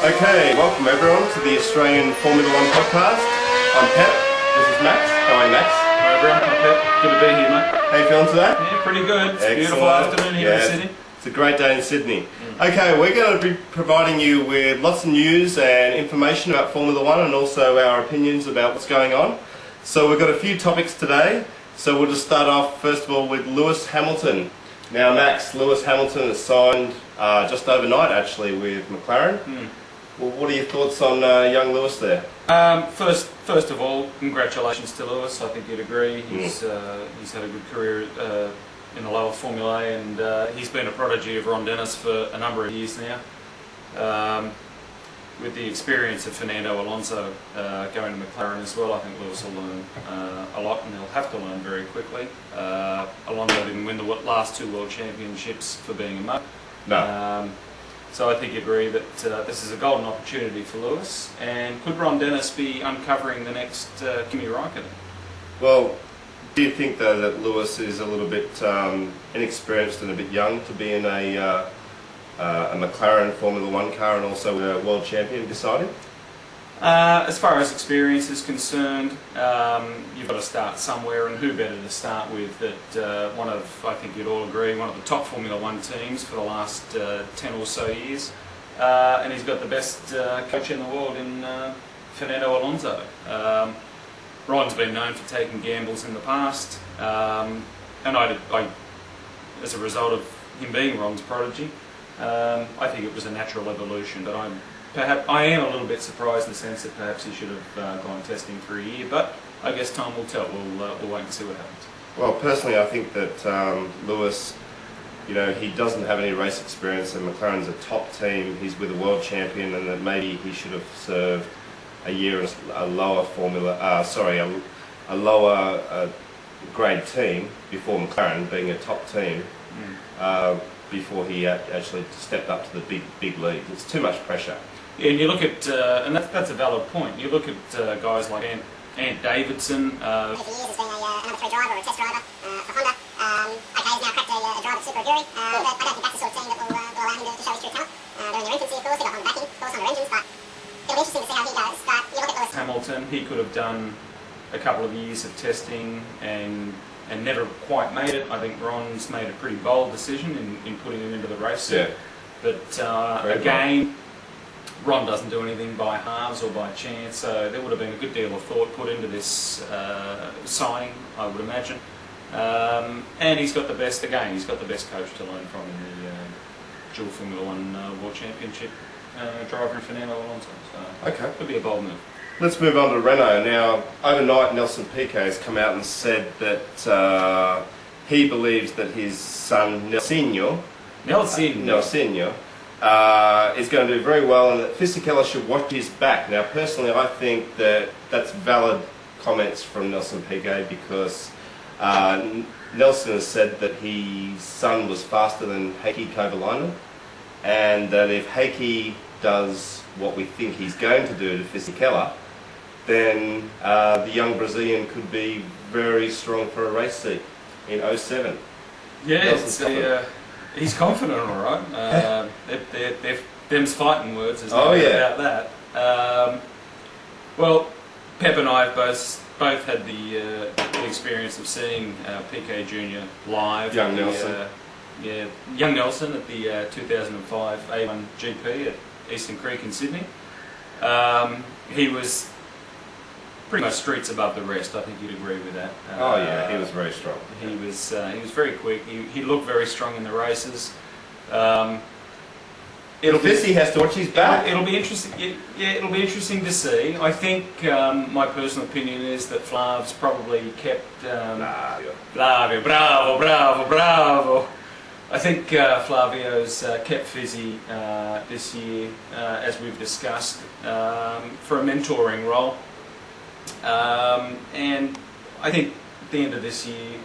Okay, welcome everyone to the Australian Formula One podcast. I'm Pep, this is Max. How are you, Max? Hi everyone, I'm Pep. Good to be here, mate. How you feeling today? Yeah, pretty good. It's a Excellent. beautiful afternoon here in Sydney. It's a great day in Sydney. Okay, we're going to be providing you with lots of news and information about Formula One and also our opinions about what's going on. So we've got a few topics today. So we'll just start off first of all with Lewis Hamilton. Now Max, Lewis Hamilton has signed just overnight actually with McLaren. Well, what are your thoughts on young Lewis there? First of all, congratulations to Lewis. I think you'd agree. He's had a good career in the lower Formula A, and he's been a prodigy of Ron Dennis for a number of years now. With the experience of Fernando Alonso going to McLaren as well, I think Lewis will learn a lot, and he'll have to learn very quickly. Alonso didn't win the last two World Championships for being a mutt. No. So I think you agree that this is a golden opportunity for Lewis. And could Ron Dennis be uncovering the next Kimi Raikkonen? Well, do you think though that Lewis is a little bit inexperienced and a bit young to be in a McLaren Formula One car and also a world champion beside him? As far as experience is concerned, you've got to start somewhere, and who better to start with that one of, I think you'd all agree, one of the top Formula One teams for the last 10 or so years, and he's got the best coach in the world in Fernando Alonso. Ron's been known for taking gambles in the past, and as a result of him being Ron's prodigy, I think it was a natural evolution, but I am a little bit surprised in the sense that perhaps he should have gone testing for a year, but I guess time will tell. We'll wait and see what happens. Well, personally, I think that Lewis, you know, he doesn't have any race experience, and McLaren's a top team. He's with a world champion, and that maybe he should have served a year in a lower a lower grade team before McLaren, being a top team. Before he actually stepped up to the big league. It's too much pressure. Yeah, and you look at, and that's a valid point. You look at guys like Ant Davidson. For years has been a number 3 driver or a test driver for Honda. Okay, he's now cracked a driver at Super Aguri, but I don't think that's the sort of team that will allow him to show his true talent. They're in their infancy, of course. They've got Honda backing, of course, Honda engines, but it'll be interesting to see how he goes. But you look at Lewis Hamilton, he could have done a couple of years of testing and never quite made it. I think Ron's made a pretty bold decision in putting him into the race suit. Yeah. But again, Ron doesn't do anything by halves or by chance, so there would have been a good deal of thought put into this signing, I would imagine. And he's got the best coach to learn from in the dual Formula One World Championship driver in Fernando Alonso. So Okay. could be a bold move. Let's move on to Renault. Now, overnight, Nelson Piquet has come out and said that he believes that his son, Nelsinho, is going to do very well, and that Fisichella should watch his back. Now, personally, I think that that's valid comments from Nelson Piquet, because Nelson has said that his son was faster than Heikki Kovalainen, and that if Heikki does what we think he's going to do to Fisichella, then the young Brazilian could be very strong for a race seat in 07. Yeah, he's confident, all right. Them's fighting words, there's no doubt about that. Well, Pep and I have both had the experience of seeing Piquet Jr. live. Young Nelson. Young Nelson at the 2005 A1 GP at Eastern Creek in Sydney. He was pretty much streets above the rest. I think you'd agree with that. He was very strong. He was very quick. He looked very strong in the races. Fissy has to watch his back. It'll be interesting. Yeah, it'll be interesting to see. I think my personal opinion is that Flav's probably kept Flavio. Bravo. I think Flavio's kept Fizzy this year, as we've discussed, for a mentoring role. And I think at the end of this year,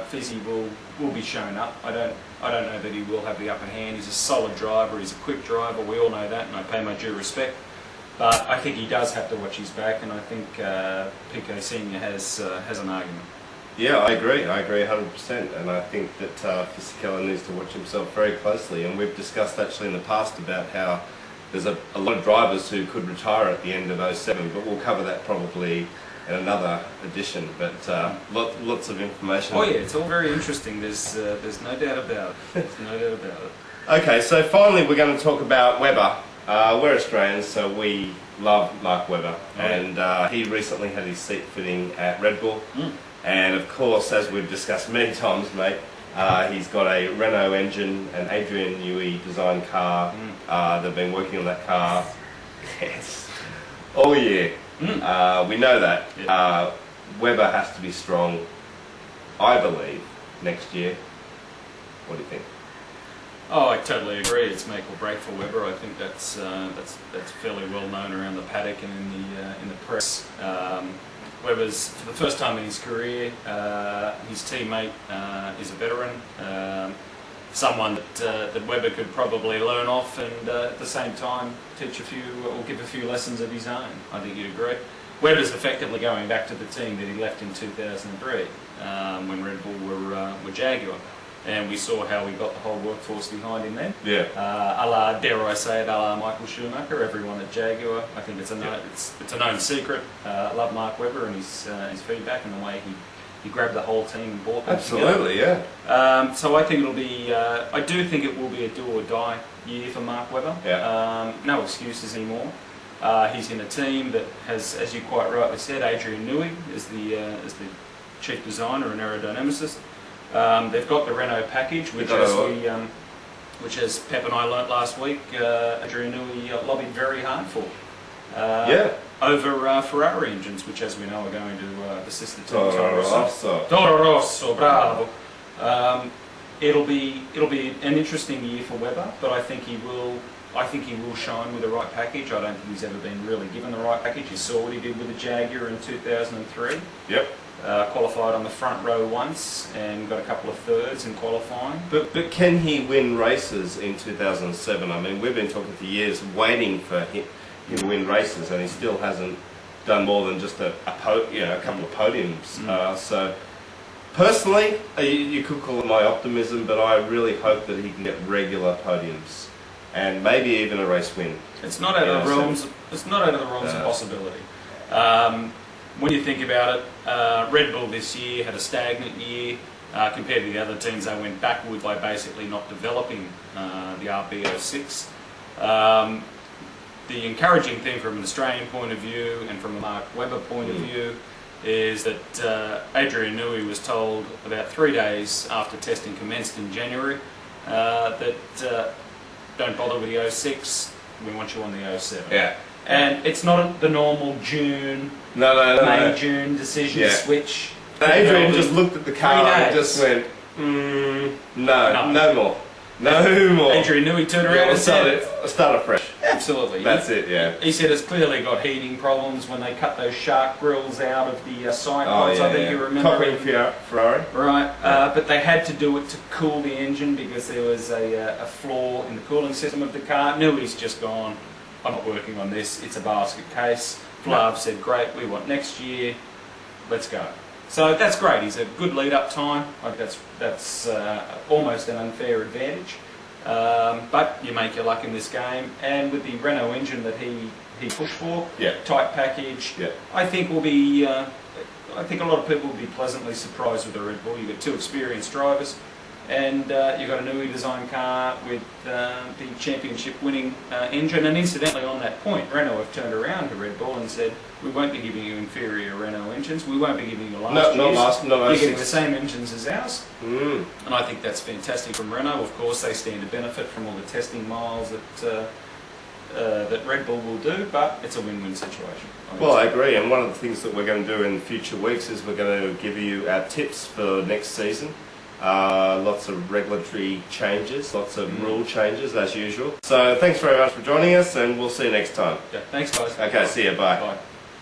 Fizzy will be shown up. I don't know that he will have the upper hand. He's a solid driver. He's a quick driver. We all know that, and I pay my due respect. But I think he does have to watch his back, and I think Piquet Senior has an argument. Yeah, I agree 100%, and I think that Fisichella needs to watch himself very closely, and we've discussed actually in the past about how there's a lot of drivers who could retire at the end of '07, but we'll cover that probably in another edition. But lots of information. Oh yeah, it's all very interesting. There's no doubt about it. There's no doubt about it. Okay, so finally we're going to talk about Webber. We're Australians, so we love Mark Webber, and he recently had his seat fitting at Red Bull. And of course, as we've discussed many times, mate, he's got a Renault engine, an Adrian Newey designed car. They've been working on that car all year. We know that. Yeah. Webber has to be strong, I believe, next year. What do you think? Oh, I totally agree. It's make or break for Webber. I think that's fairly well known around the paddock and in the press. Webber's, for the first time in his career, his teammate is a veteran, someone that Webber could probably learn off, and at the same time teach a few or give a few lessons of his own. I think you'd agree. Webber's effectively going back to the team that he left in 2003 when Red Bull were Jaguar. And we saw how we got the whole workforce behind him then. Yeah. A la, dare I say it, a la Michael Schumacher, everyone at Jaguar. I think it's a known secret. I love Mark Webber and his feedback and the way he grabbed the whole team and brought them Absolutely, together. Yeah. So I think it'll be, I do think it will be a do or die year for Mark Webber. Yeah. No excuses anymore. He's in a team that has, as you quite rightly said, Adrian Newey is the chief designer and aerodynamicist. They've got the Renault package, which as Pep and I learnt last week, Adrian Newey lobbied very hard for. Over Ferrari engines, which as we know are going to assist the team. Toro Rosso, bravo. It'll be an interesting year for Webber, but I think he will shine with the right package. I don't think he's ever been really given the right package. You saw what he did with the Jaguar in 2003. Yep. Qualified on the front row once and got a couple of thirds in qualifying. But can he win races in 2007? I mean, we've been talking for years waiting for him to win races, and he still hasn't done more than just a couple of podiums. So personally, you could call it my optimism, but I really hope that he can get regular podiums and maybe even a race win. It's not out of the realms. It's not out of the realms of possibility. When you think about it, Red Bull this year had a stagnant year compared to the other teams. They went backward by basically not developing the RB06. The encouraging thing from an Australian point of view and from a Mark Webber point of view is that Adrian Newey was told about 3 days after testing commenced in January that don't bother with the 06, we want you on the 07. Yeah. And it's not the normal June, May-June decision to switch. Adrian just looked at the car and just went, no more. No more. Adrian Newey turned around and said, start afresh. Absolutely. That's it, yeah. He said it's clearly got heating problems when they cut those shark grills out of the side pods. I think you remember. Copying Ferrari. Right, but they had to do it to cool the engine because there was a flaw in the cooling system of the car. Newey's just gone, I'm not working on this, it's a basket case. Flav said, great, we want next year, let's go. So that's great, he's a good lead-up time. I think that's almost an unfair advantage. But you make your luck in this game, and with the Renault engine that he pushed for, tight package, I think will be. I think a lot of people will be pleasantly surprised with the Red Bull. You've got two experienced drivers, and you've got a Newey design car with the championship-winning engine. And incidentally, on that point, Renault have turned around to Red Bull and said, we won't be giving you inferior Renault engines, we won't be giving you last year's, you're getting the same engines as ours. And I think that's fantastic from Renault. Of course, they stand to benefit from all the testing miles that Red Bull will do, but it's a win-win situation. Well, I agree, and one of the things that we're going to do in future weeks is we're going to give you our tips for next season. Lots of regulatory changes, lots of rule changes as usual. So thanks very much for joining us, and we'll see you next time. Yeah, thanks guys. Okay, see you, bye. Bye.